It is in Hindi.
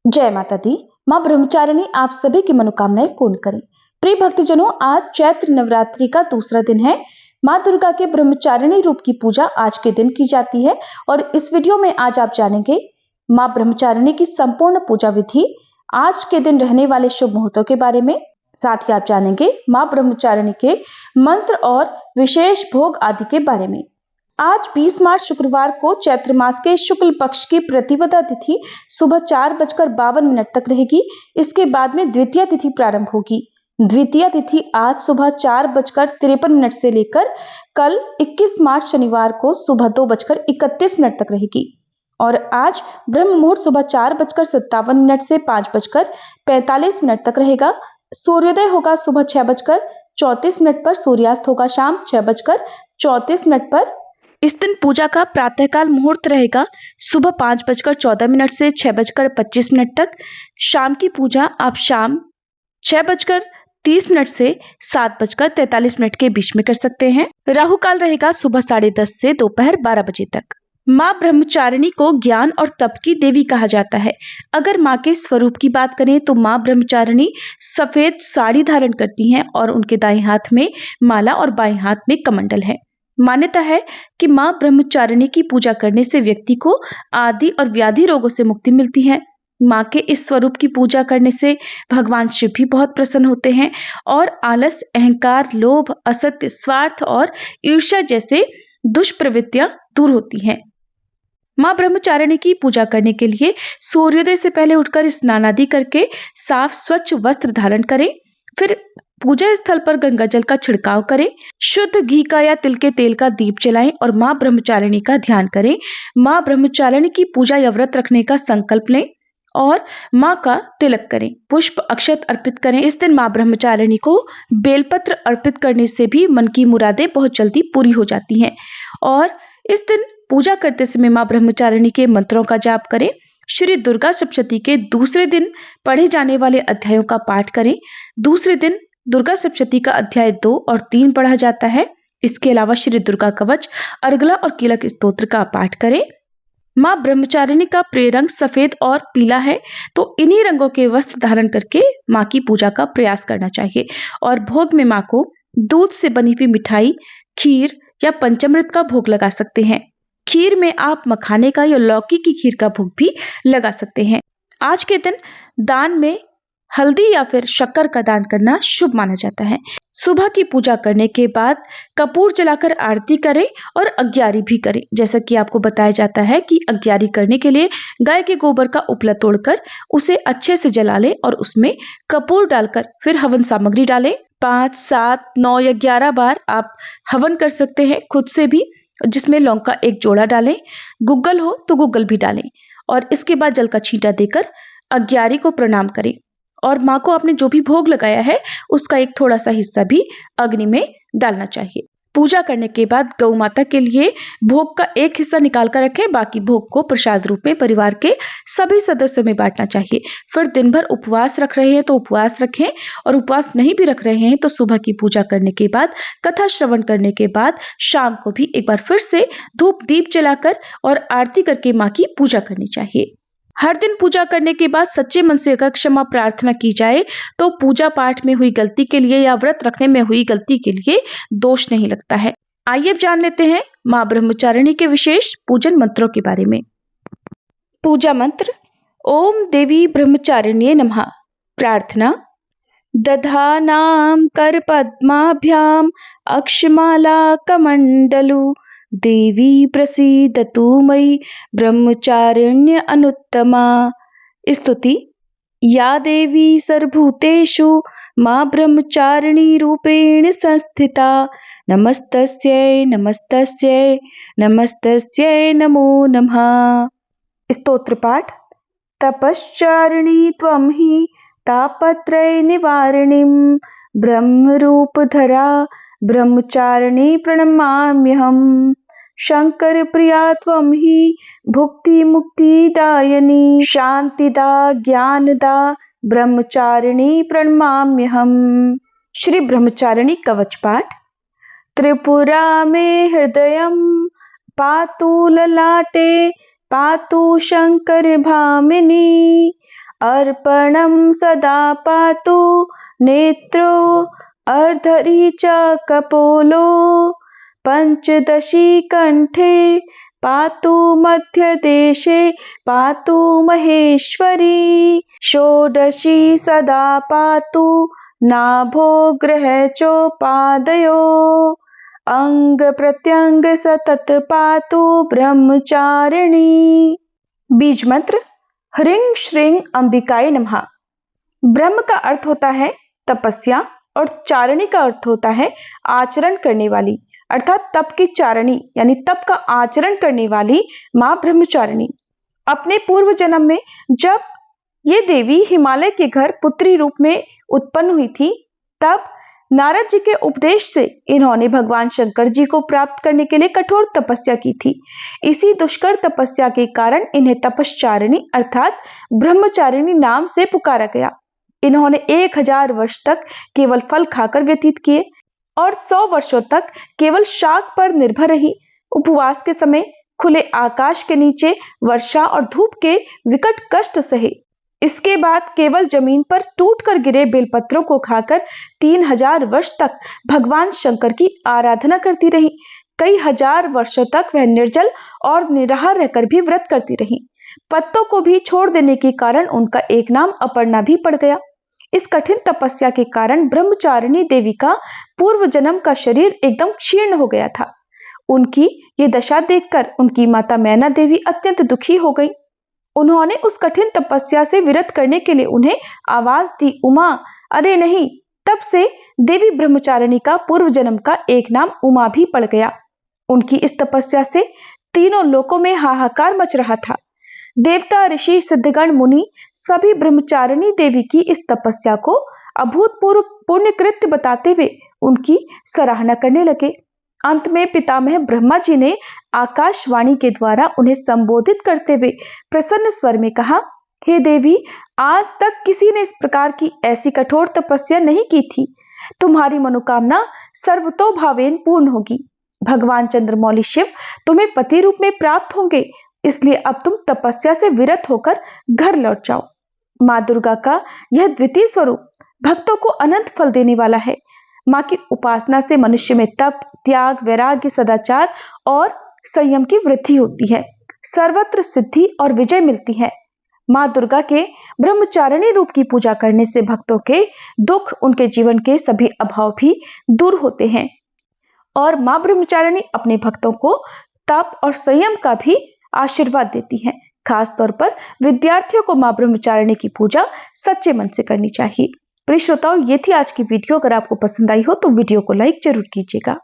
जय माता दी। माँ ब्रह्मचारिणी आप सभी की मनोकामनाएं पूर्ण करें। प्रिय भक्तजनों, आज चैत्र नवरात्रि का दूसरा दिन है। माँ दुर्गा के ब्रह्मचारिणी रूप की पूजा आज के दिन की जाती है और इस वीडियो में आज आप जानेंगे माँ ब्रह्मचारिणी की संपूर्ण पूजा विधि, आज के दिन रहने वाले शुभ मुहूर्तों के बारे में। साथ ही आप जानेंगे माँ ब्रह्मचारिणी के मंत्र और विशेष भोग आदि के बारे में। आज 20 मार्च शुक्रवार को चैत्र मास के शुक्ल पक्ष की प्रतिपदा तिथि सुबह 4:52 तक रहेगी। इसके बाद में द्वितीय तिथि प्रारंभ होगी। द्वितीय तिथि आज सुबह 4:53 से लेकर कल 21 मार्च शनिवार को सुबह 2:31 तक रहेगी। और आज ब्रह्म मुहूर्त सुबह 4:57 से 5:45 तक रहेगा। सूर्योदय होगा सुबह 6:34 पर, सूर्यास्त होगा शाम 6:34 पर। इस दिन पूजा का प्रातःकाल मुहूर्त रहेगा सुबह 5:14 से 6:25 तक। शाम की पूजा आप शाम 6:30 से 7:43 के बीच में कर सकते हैं। राहु काल रहेगा सुबह 10:30 से दोपहर 12 बजे तक। माँ ब्रह्मचारिणी को ज्ञान और तप की देवी कहा जाता है। अगर माँ के स्वरूप की बात करें तो माँ ब्रह्मचारिणी सफेद साड़ी धारण करती हैं और उनके दाएं हाथ में माला और बाएं हाथ में कमंडल है। मान्यता है कि माँ ब्रह्मचारिणी की पूजा करने से व्यक्ति को आदि और व्याधि रोगों से मुक्ति मिलती है। माँ के इस स्वरूप की पूजा करने से भगवान शिव भी बहुत प्रसन्न होते हैं और आलस, अहंकार, लोभ, असत्य, स्वार्थ और ईर्ष्या जैसे दुष्प्रवृत्तियां दूर होती हैं। माँ ब्रह्मचारिणी की पूजा करने के लिए सूर्योदय से पहले उठकर स्नान आदि करके साफ स्वच्छ वस्त्र धारण करें। फिर पूजा स्थल पर गंगा जल का छिड़काव करें। शुद्ध घी का या तिल के तेल का दीप जलाएं और माँ ब्रह्मचारिणी का ध्यान करें। माँ ब्रह्मचारिणी की पूजा या व्रत रखने का संकल्प लें और माँ का तिलक करें, पुष्प अक्षत अर्पित करें। इस दिन माँ ब्रह्मचारिणी को बेलपत्र अर्पित करने से भी मन की मुरादें बहुत जल्दी पूरी हो जाती हैं। और इस दिन पूजा करते समय माँ ब्रह्मचारिणी के मंत्रों का जाप करें। श्री दुर्गा सप्तशती के दूसरे दिन पढ़े जाने वाले अध्यायों का पाठ करें। दूसरे दिन दुर्गा सप्तशती का अध्याय 2 और 3 पढ़ा जाता है। इसके अलावा श्री दुर्गा कवच, अर्गला और कीलक स्तोत्र का पाठ करें। माँ ब्रह्मचारिणी का प्रिय रंग सफेद और पीला है, तो इन्हीं रंगों के वस्त्र धारण करके माँ की पूजा का प्रयास करना चाहिए। और भोग में माँ को दूध से बनी हुई मिठाई, खीर या पंचामृत का भोग लगा सकते हैं। खीर में आप मखाने का या लौकी की खीर का भोग भी लगा सकते हैं। आज के दिन दान में हल्दी या फिर शक्कर का दान करना शुभ माना जाता है। सुबह की पूजा करने के बाद कपूर जलाकर आरती करें और अग्यारी भी करें। जैसा कि आपको बताया जाता है कि अग्यारी करने के लिए गाय के गोबर का उपला तोड़कर उसे अच्छे से जला लें और उसमें कपूर डालकर फिर हवन सामग्री डालें। 5, 7, 9 या 11 बार आप हवन कर सकते हैं खुद से भी, जिसमें लौंग का एक जोड़ा डालें। गुग्गल हो तो गुग्गल भी डालें और इसके बाद जल का छींटा देकर अग्यारी को प्रणाम करें और माँ को आपने जो भी भोग लगाया है उसका एक थोड़ा सा हिस्सा भी अग्नि में डालना चाहिए। पूजा करने के बाद गौ माता के लिए भोग का एक हिस्सा निकाल कर रखें। बाकी भोग को प्रसाद रूप में परिवार के सभी सदस्यों में बांटना चाहिए। फिर दिन भर उपवास रख रहे हैं तो उपवास रखें और उपवास नहीं भी रख रहे हैं तो सुबह की पूजा करने के बाद, कथा श्रवण करने के बाद शाम को भी एक बार फिर से धूप दीप जलाकर और आरती करके माँ की पूजा करनी चाहिए। हर दिन पूजा करने के बाद सच्चे मन से अगर क्षमा प्रार्थना की जाए तो पूजा पाठ में हुई गलती के लिए या व्रत रखने में हुई गलती के लिए दोष नहीं लगता है। आइए अब जान लेते हैं माँ ब्रह्मचारिणी के विशेष पूजन मंत्रों के बारे में। पूजा मंत्र: ओम देवी ब्रह्मचारिण्ये नमः। प्रार्थना: दधानां कर पद्माभ्याम अक्षमाला कमंडलु देवी प्रसीदतु मयि ब्रह्मचारिण्य अनुत्तमा। स्तुति: या देवी सर्वभूतेषु मां ब्रह्मचारिणी रूपेण संस्थिता, नमस्तस्यै नमस्तस्यै नमस्तस्यै नमो नमः। स्तोत्र पाठ: तपश्चारिणी त्वं हि तापत्रय निवारिणीं ब्रह्मरूपधरा ब्रह्मचारिणी प्रणमाम्यहम्। शंकर प्रिया त्वं हि भुक्ति मुक्तिदायिनी शांतिदा ज्ञानदा ब्रह्मचारिणी प्रणमाम्यहम्। श्री ब्रह्मचारिणी कवच पाठ: त्रिपुरा मे हृदयं पातु ललाटे पातु शंकर भामिनी अर्पणं सदा पातु नेत्रो अर्धरी च कपोलो पंचदशी कंठे पातु मध्यदेशे पातु महेश्वरी षोडशी सदा पातु नाभो ग्रह चोपादयो अंग प्रत्यंग सतत पातु ब्रह्मचारिणी। बीज मंत्र ह्रीं श्रीं अंबिकाय नमः। ब्रह्म का अर्थ होता है तपस्या और चारिणी का अर्थ होता है आचरण करने वाली, अर्थात तप की चारिणी यानी तप का आचरण करने वाली मां ब्रह्मचारिणी। अपने पूर्व जन्म में जब ये देवी हिमालय के घर पुत्री रूप में उत्पन्न हुई थी, तब नारद जी के उपदेश से इन्होंने भगवान शंकर जी को प्राप्त करने के लिए कठोर तपस्या की थी। इसी दुष्कर तपस्या के कारण इन्हें तपश्चारिणी अर्थात ब्रह्मचारिणी नाम से पुकारा गया। इन्होंने 1000 वर्ष तक केवल फल खाकर व्यतीत किए और 100 वर्षों तक केवल शाक पर निर्भर रही। उपवास के समय खुले आकाश के नीचे वर्षा और धूप के विकट कष्ट सहे। इसके बाद केवल जमीन पर टूटकर गिरे बेलपत्रों को खाकर 3000 वर्ष तक भगवान शंकर की आराधना करती रही। कई हजार वर्षों तक वह निर्जल और निराहार रहकर भी व्रत करती रही। पत्तों को भी छोड़ देने के कारण उनका एक नाम अपर्णा भी पड़ गया। इस कठिन तपस्या के कारण ब्रह्मचारिणी देवी का पूर्व जन्म का शरीर एकदम क्षीण हो गया था। उनकी ये दशा देखकर उनकी माता मैना देवी अत्यंत दुखी हो गई। उन्होंने उस कठिन तपस्या से विरत करने के लिए उन्हें आवाज दी, उमा। अरे नहीं, तब से देवी ब्रह्मचारिणी का पूर्व जन्म का एक नाम उमा भी पड़ गया। उनकी इस तपस्या से तीनों लोकों में हाहाकार मच रहा था। देवता, ऋषि, सिद्धगण, मुनि सभी ब्रह्मचारिणी देवी की इस तपस्या को अभूतपूर्व पुण्य कृत्य बताते हुए उनकी सराहना करने लगे। अंत में पितामह ब्रह्मा जी ने आकाशवाणी के द्वारा उन्हें संबोधित करते हुए प्रसन्न स्वर में कहा, हे देवी, आज तक किसी ने इस प्रकार की ऐसी कठोर तपस्या नहीं की थी। तुम्हारी मनोकामना सर्वतोभावेन पूर्ण होगी। भगवान चंद्रमौली शिव तुम्हें पति रूप में प्राप्त होंगे, इसलिए अब तुम तपस्या से विरत होकर घर लौट जाओ। मां दुर्गा का यह द्वितीय स्वरूप भक्तों को अनंत फल देने वाला है। मां की उपासना से मनुष्य में तप, त्याग, वैराग्य, सदाचार और संयम की वृद्धि होती है। सर्वत्र सिद्धि और विजय मिलती है। मां दुर्गा के ब्रह्मचारिणी रूप की पूजा करने से भक्तों के दुख, उनके जीवन के सभी अभाव भी दूर होते हैं और मां ब्रह्मचारिणी अपने भक्तों को तप और संयम का भी आशीर्वाद देती है। खास तौर पर विद्यार्थियों को मां ब्रह्मचारिणी की पूजा सच्चे मन से करनी चाहिए। प्रिय श्रोताओं, ये थी आज की वीडियो। अगर आपको पसंद आई हो तो वीडियो को लाइक जरूर कीजिएगा।